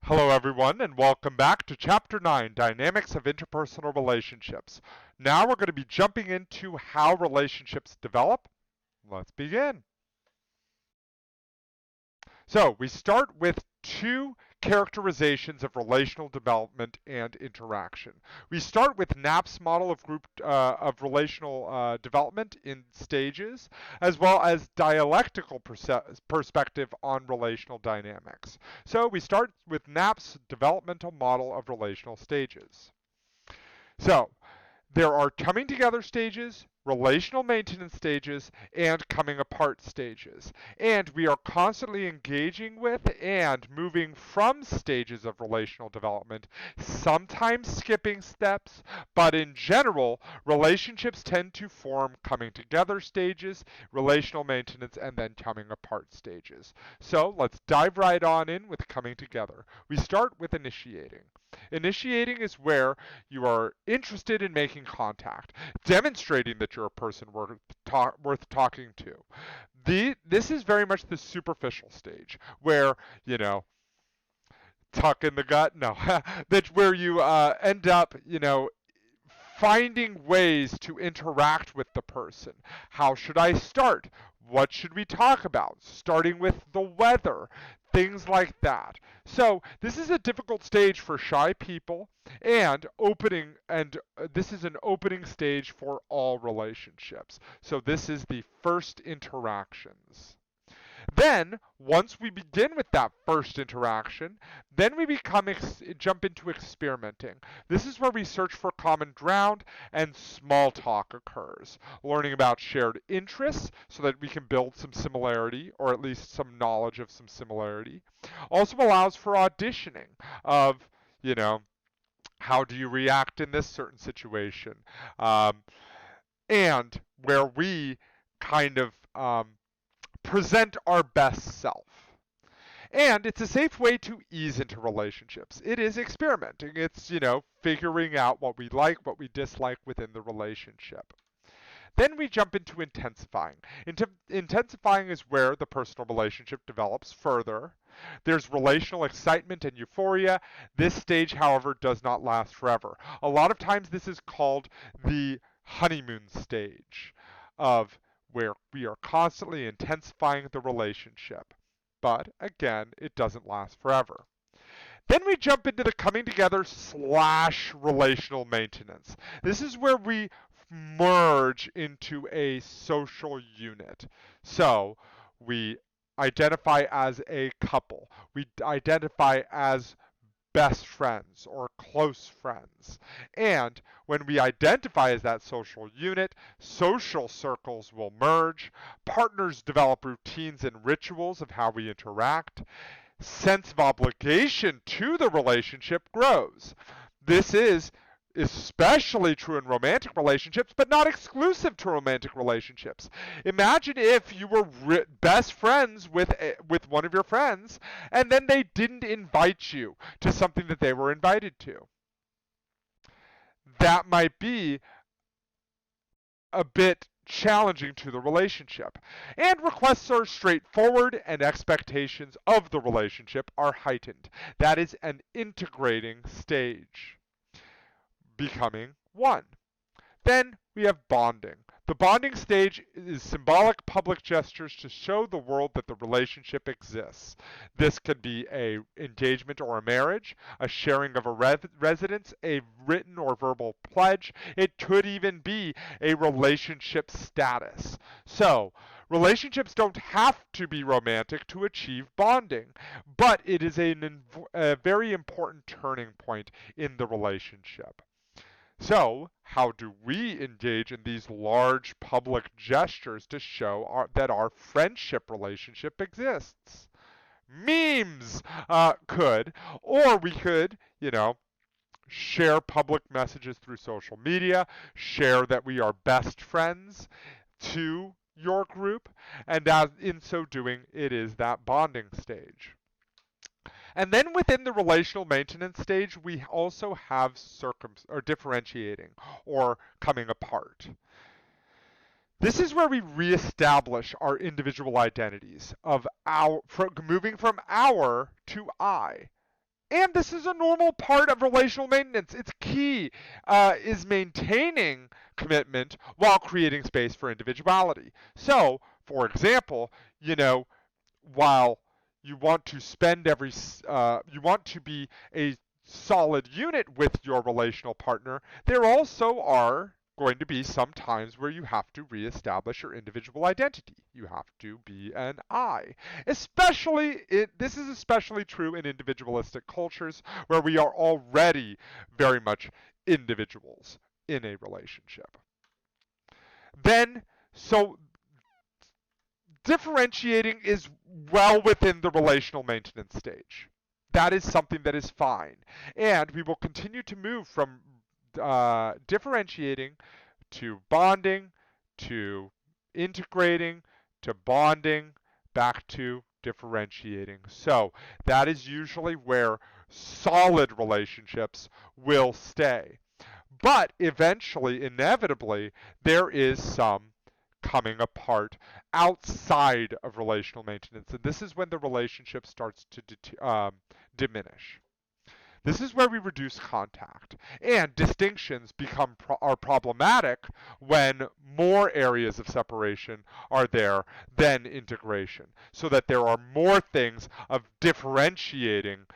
Hello, everyone, and welcome back to Chapter 9, Dynamics of Interpersonal Relationships. Now we're going to be jumping into how relationships develop. Let's begin. So, we start with two characterizations of relational development and interaction. We start with Knapp's model of relational development in stages, as well as dialectical perspective on relational dynamics. So we start with Knapp's developmental model of relational stages. So there are coming together stages, relational maintenance stages, and coming apart stages. And we are constantly engaging with and moving from stages of relational development, sometimes skipping steps, but in general, relationships tend to form coming together stages, relational maintenance, and then coming apart stages. So let's dive right on in with coming together. We start with initiating. Initiating is where you are interested in making contact, demonstrating that you're a person worth talking to. This is very much the superficial stage where, tuck in the gut? No. That's where you end up, finding ways to interact with the person. How should I start? What should we talk about? Starting with the weather, things like that. So, this is a difficult stage for shy people and this is an opening stage for all relationships. So, this is the first interactions. Then, once we begin with that first interaction, then we jump into experimenting. This is where we search for common ground and small talk occurs. Learning about shared interests so that we can build some similarity or at least some knowledge of some similarity. Also allows for auditioning of, you know, how do you react in this certain situation? Um, and where we kind of present our best self. And it's a safe way to ease into relationships. It is experimenting. It's, figuring out what we like, what we dislike within the relationship. Then we jump into intensifying. Intensifying is where the personal relationship develops further. There's relational excitement and euphoria. This stage, however, does not last forever. A lot of times this is called the honeymoon stage of where we are constantly intensifying the relationship. But again, it doesn't last forever. Then we jump into the coming together / relational maintenance. This is where we merge into a social unit. So we identify as a couple. We identify as best friends or close friends. And when we identify as that social unit, social circles will merge, partners develop routines and rituals of how we interact, sense of obligation to the relationship grows. This is especially true in romantic relationships, but not exclusive to romantic relationships. Imagine if you were best friends with one of your friends, and then they didn't invite you to something that they were invited to. That might be a bit challenging to the relationship. And requests are straightforward and expectations of the relationship are heightened. That is an integrating stage, becoming one. Then we have bonding. The bonding stage is symbolic public gestures to show the world that the relationship exists. This could be a engagement or a marriage, a sharing of a residence, a written or verbal pledge. It could even be a relationship status. So, relationships don't have to be romantic to achieve bonding, but it is a very important turning point in the relationship. So, how do we engage in these large public gestures to show that our friendship relationship exists? Memes could, or we could, share public messages through social media, share that we are best friends to your group, and as in so doing, it is that bonding stage. And then within the relational maintenance stage, we also have or differentiating or coming apart. This is where we reestablish our individual identities of moving from our to I. And this is a normal part of relational maintenance. It's key is maintaining commitment while creating space for individuality. So, for example, you know, while you want to spend you want to be a solid unit with your relational partner, there also are going to be some times where you have to reestablish your individual identity. You have to be an I. This is especially true in individualistic cultures where we are already very much individuals in a relationship. Then, so differentiating is well within the relational maintenance stage. That is something that is fine. And we will continue to move from differentiating to bonding to integrating to bonding back to differentiating. So that is usually where solid relationships will stay. But eventually, inevitably, there is some coming apart outside of relational maintenance. And this is when the relationship starts to diminish. This is where we reduce contact. And distinctions are problematic when more areas of separation are there than integration. So that there are more things of differentiating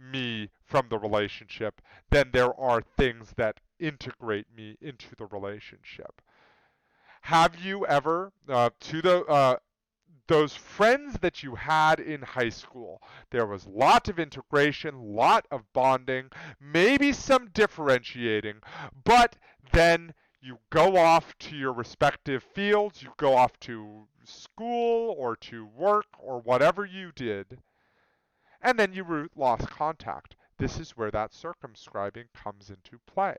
me from the relationship than there are things that integrate me into the relationship. Have you ever, to those friends that you had in high school, there was a lot of integration, lot of bonding, maybe some differentiating, but then you go off to your respective fields, you go off to school or to work or whatever you did, and then you lost contact. This is where that circumscribing comes into play.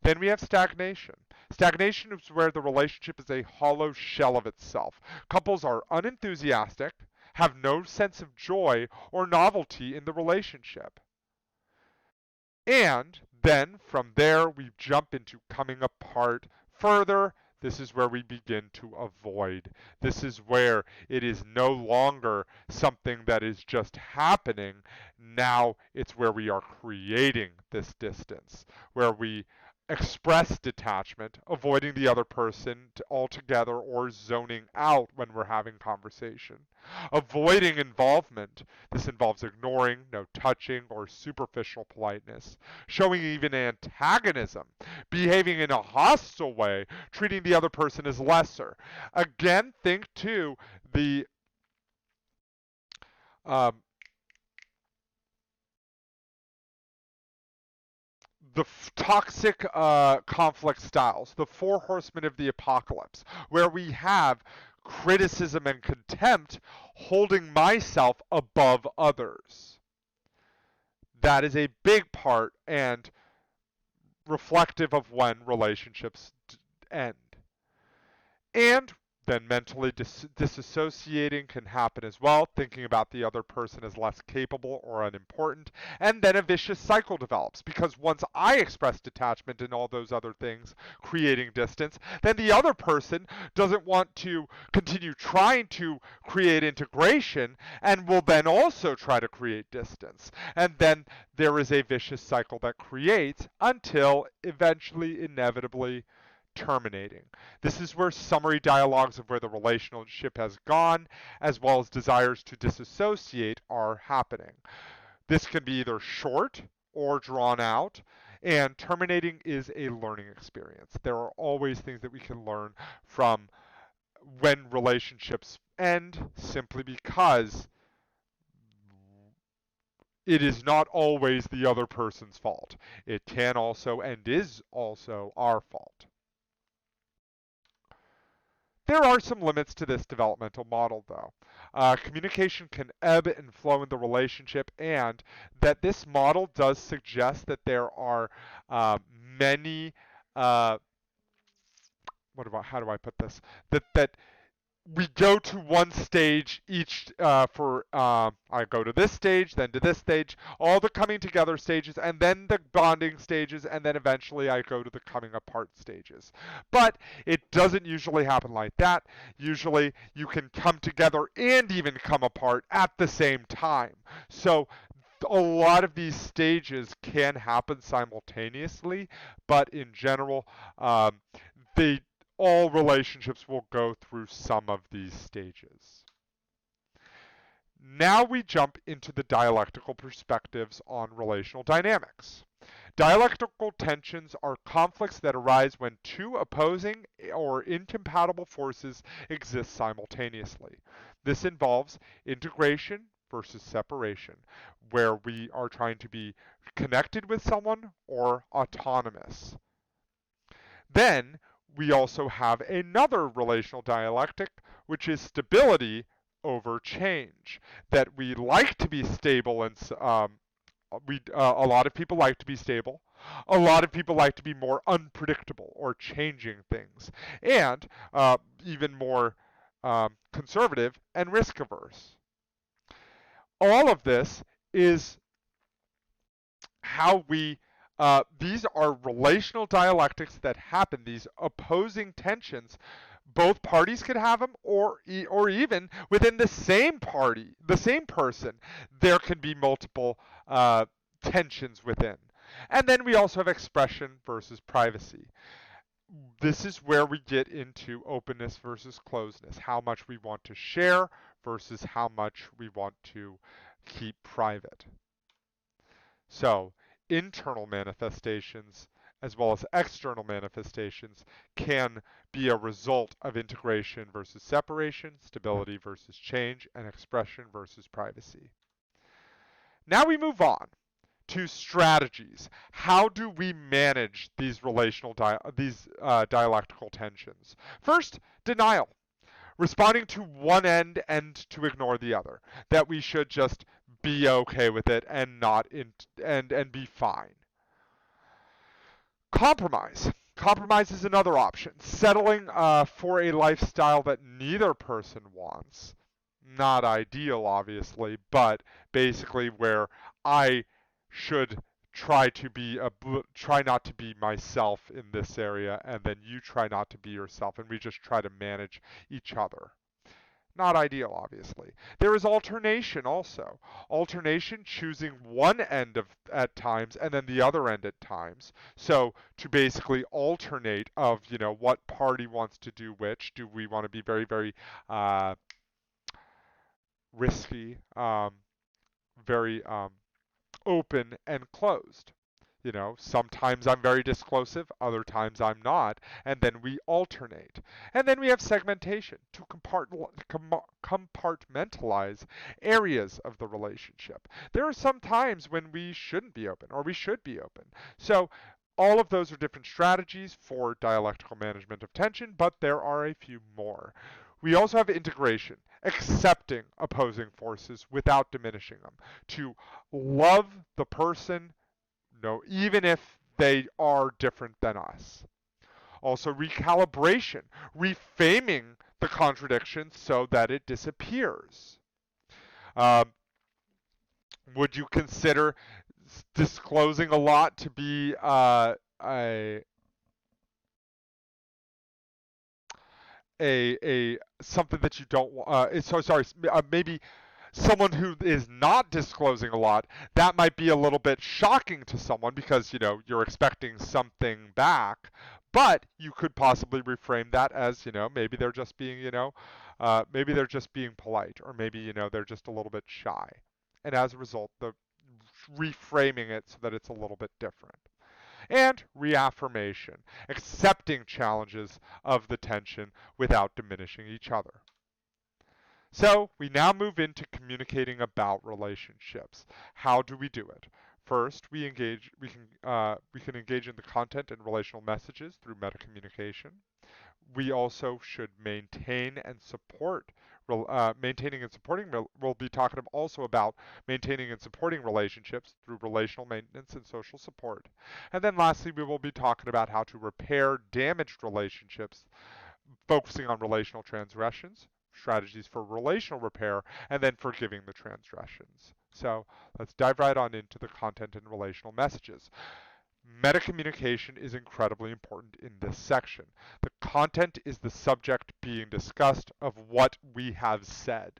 Then we have stagnation. Stagnation is where the relationship is a hollow shell of itself. Couples are unenthusiastic, have no sense of joy or novelty in the relationship. And then from there, we jump into coming apart further. This is where we begin to avoid. This is where it is no longer something that is just happening. Now it's where we are creating this distance, where we express detachment, avoiding the other person altogether or zoning out when we're having conversation. Avoiding involvement. This involves ignoring, no touching, or superficial politeness. Showing even antagonism. Behaving in a hostile way, treating the other person as lesser. Again, think too um, the toxic conflict styles, the four horsemen of the apocalypse, where we have criticism and contempt holding myself above others. That is a big part and reflective of when relationships end. And then mentally disassociating can happen as well, thinking about the other person as less capable or unimportant. And then a vicious cycle develops because once I express detachment and all those other things, creating distance, then the other person doesn't want to continue trying to create integration and will then also try to create distance. And then there is a vicious cycle that creates until eventually, inevitably, terminating. This is where summary dialogues of where the relationship has gone, as well as desires to disassociate, are happening. This can be either short or drawn out, and terminating is a learning experience. There are always things that we can learn from when relationships end simply because it is not always the other person's fault. It can also and is also our fault. There are some limits to this developmental model, though. Communication can ebb and flow in the relationship, and that this model does suggest that there are many. Uh, how do I put this? That we go to one stage each I go to this stage, then to this stage, all the coming together stages, and then the bonding stages, and then eventually I go to the coming apart stages. But it doesn't usually happen like that. Usually you can come together and even come apart at the same time. So a lot of these stages can happen simultaneously, but in general, um, they all relationships will go through some of these stages. Now we jump into the dialectical perspectives on relational dynamics. Dialectical tensions are conflicts that arise when two opposing or incompatible forces exist simultaneously. This involves integration versus separation, where we are trying to be connected with someone or autonomous. Then we also have another relational dialectic, which is stability over change. That we like to be stable and a lot of people like to be stable. A lot of people like to be more unpredictable or changing things, and even more conservative and risk averse. All of this is how we these are relational dialectics that happen, these opposing tensions. Both parties could have them, or even within the same party, the same person, there can be multiple tensions within. And then we also have expression versus privacy. This is where we get into openness versus closedness, how much we want to share versus how much we want to keep private. So, internal manifestations as well as external manifestations can be a result of integration versus separation, stability versus change, and expression versus privacy. Now we move on to strategies. How do we manage these dialectical tensions? First, denial, responding to one end and to ignore the other. That we should just be okay with it and not and be fine. Compromise. Compromise is another option. Settling for a lifestyle that neither person wants. Not ideal, obviously, but basically where I should try not to be myself in this area, and then you try not to be yourself, and we just try to manage each other. Not ideal, obviously. There is alternation also. Alternation, choosing one end at times and then the other end at times. So to basically alternate of, what party wants to do which. Do we want to be very, very risky, very open and closed? Sometimes I'm very disclosive, other times I'm not, and then we alternate. And then we have segmentation to compartmentalize areas of the relationship. There are some times when we shouldn't be open or we should be open. So all of those are different strategies for dialectical management of tension, but there are a few more. We also have integration, accepting opposing forces without diminishing them, to love the person, even if they are different than us. Also, recalibration, reframing the contradiction so that it disappears. Um, would you consider disclosing a lot to be a something that you don't want? So sorry, maybe someone who is not disclosing a lot, that might be a little bit shocking to someone because, you're expecting something back, but you could possibly reframe that as, maybe they're just being, maybe they're just being polite, or maybe, they're just a little bit shy. And as a result, the reframing it so that it's a little bit different. And reaffirmation, accepting challenges of the tension without diminishing each other. So we now move into communicating about relationships. How do we do it? First, we can engage in the content and relational messages through meta communication. We also should maintain and support. Maintaining and supporting. We'll be talking also about maintaining and supporting relationships through relational maintenance and social support. And then lastly, we will be talking about how to repair damaged relationships, focusing on relational transgressions, strategies for relational repair, and then forgiving the transgressions. So let's dive right on into the content and relational messages. Metacommunication is incredibly important in this section. The content is the subject being discussed of what we have said.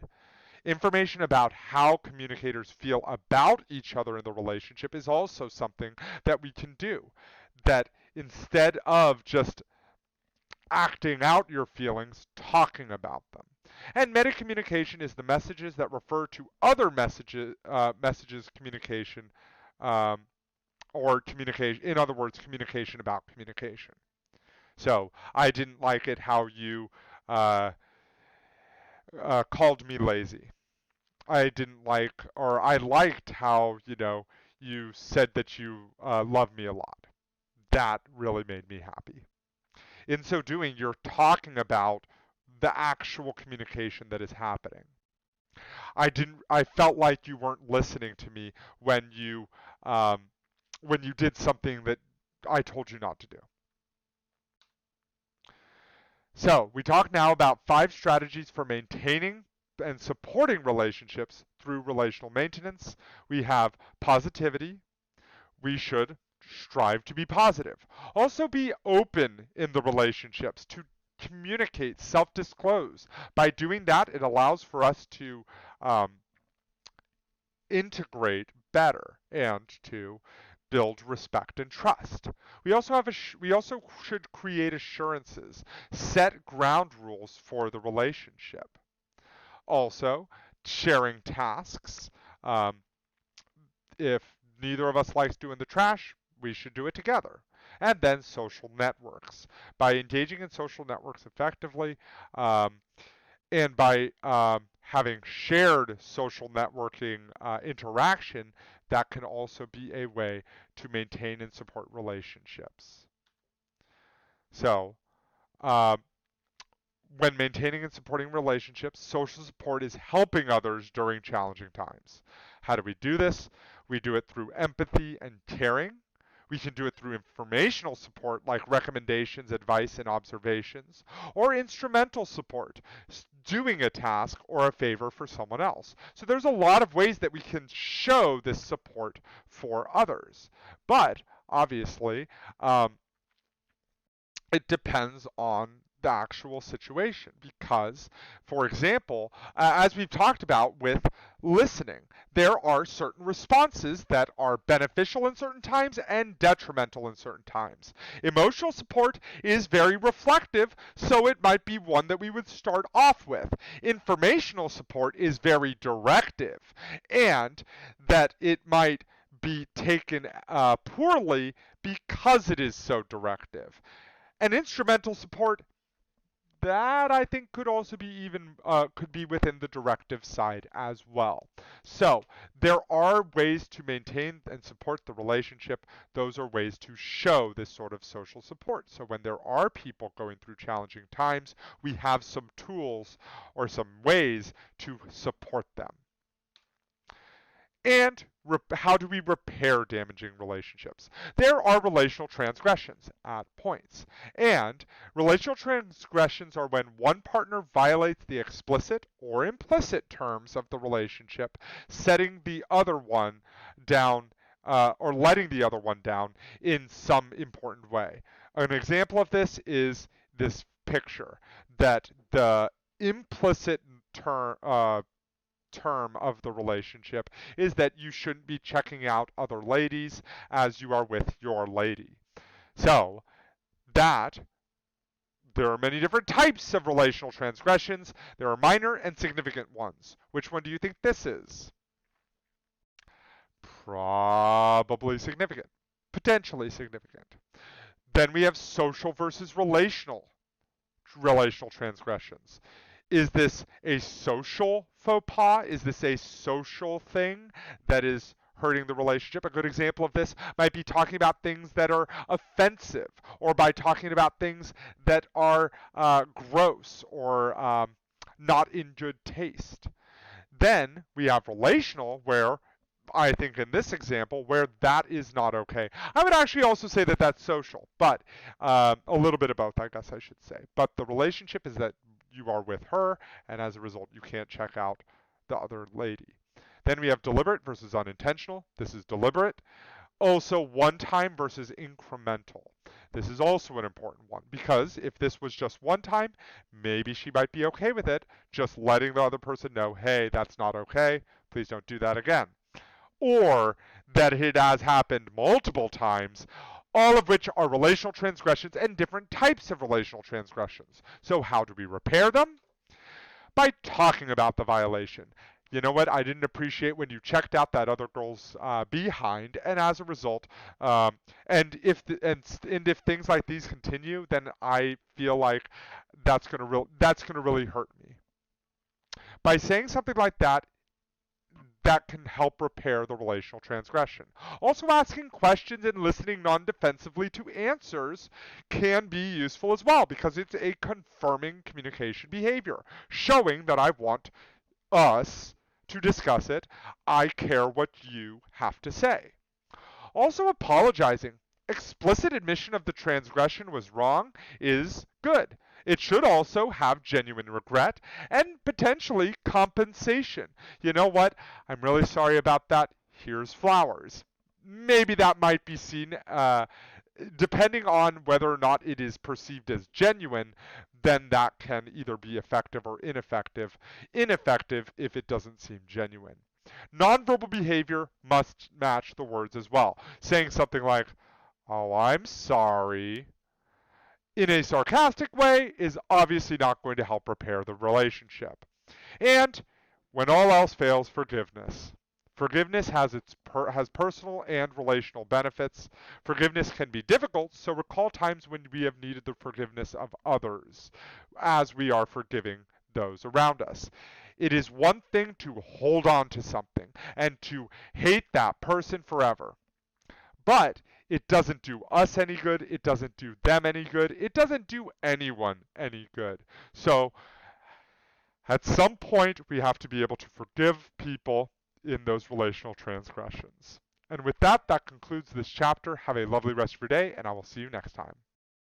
Information about how communicators feel about each other in the relationship is also something that we can do. That instead of just acting out your feelings, talking about them. And metacommunication is the messages that refer to other messages communication, um, or communication, in other words, communication about communication. So I didn't like it how you uh, called me lazy. I didn't like, or I liked how, you said that you love me a lot. That really made me happy. In so doing, you're talking about the actual communication that is happening. I felt like you weren't listening to me when um, you did something that I told you not to do. So, we talk now about 5 strategies for maintaining and supporting relationships through relational maintenance. We have positivity. We should strive to be positive. Also, be open in the relationships to communicate, self disclose. By doing that, it allows for us to um, integrate better and to build respect and trust. We also should create assurances, set ground rules for the relationship. Also, sharing tasks. Um, if neither of us likes doing the trash, we should do it together. And then social networks. By engaging in social networks effectively, and by having shared social networking interaction, that can also be a way to maintain and support relationships. So, um, when maintaining and supporting relationships, social support is helping others during challenging times. How do we do this? We do it through empathy and caring. We can do it through informational support like recommendations, advice, and observations, or instrumental support, doing a task or a favor for someone else. So there's a lot of ways that we can show this support for others. But obviously, it depends on the actual situation because, for example, as we've talked about with listening, there are certain responses that are beneficial in certain times and detrimental in certain times. Emotional support is very reflective, so it might be one that we would start off with. Informational support is very directive, and that it might be taken poorly because it is so directive. And instrumental support, that I think could also be could be within the directive side as well. So there are ways to maintain and support the relationship. Those are ways to show this sort of social support. So when there are people going through challenging times, we have some tools or some ways to support them. And how do we repair damaging relationships? There are relational transgressions at points. And relational transgressions are when one partner violates the explicit or implicit terms of the relationship, setting the other one down or letting the other one down in some important way. An example of this is this picture that the implicit term of the relationship is that you shouldn't be checking out other ladies as you are with your lady. So, that there are many different types of relational transgressions. There are minor and significant ones. Which one do you think this is? Probably significant. Potentially significant. Then we have social versus relational transgressions. Is this a social faux pas? Is this a social thing that is hurting the relationship? A good example of this might be talking about things that are offensive, or by talking about things that are gross or not in good taste. Then we have relational, where I think in this example, where that is not okay. I would actually also say that that's social, but a little bit of both, I guess I should say. But the relationship is that you are with her, and as a result, you can't check out the other lady. Then we have deliberate versus unintentional. This is deliberate. Also, one time versus incremental. This is also an important one because if this was just one time, maybe she might be okay with it, just letting the other person know, hey, that's not okay. Please don't do that again. Or that it has happened multiple times, all of which are relational transgressions and different types of relational transgressions. So, how do we repair them? By talking about the violation. You know what? I didn't appreciate when you checked out that other girl's behind, and as a result, and if things like these continue, then I feel like that's gonna really hurt me. By saying something like that, that can help repair the relational transgression. Also, asking questions and listening non defensively to answers can be useful as well because it's a confirming communication behavior, showing that I want us to discuss it. I care what you have to say. Also, apologizing. Explicit admission of the transgression was wrong is good. It should also have genuine regret and potentially compensation. You know what? I'm really sorry about that. Here's flowers. Maybe that might be seen, depending on whether or not it is perceived as genuine, then that can either be effective or ineffective. Ineffective if it doesn't seem genuine. Nonverbal behavior must match the words as well. Saying something like, oh, I'm sorry, in a sarcastic way is obviously not going to help repair the relationship. And when all else fails, forgiveness. Forgiveness has personal and relational benefits. Forgiveness can be difficult, so recall times when we have needed the forgiveness of others as we are forgiving those around us. It is one thing to hold on to something and to hate that person forever. But it doesn't do us any good. It doesn't do them any good. It doesn't do anyone any good. So at some point, we have to be able to forgive people in those relational transgressions. And with that, that concludes this chapter. Have a lovely rest of your day, and I will see you next time.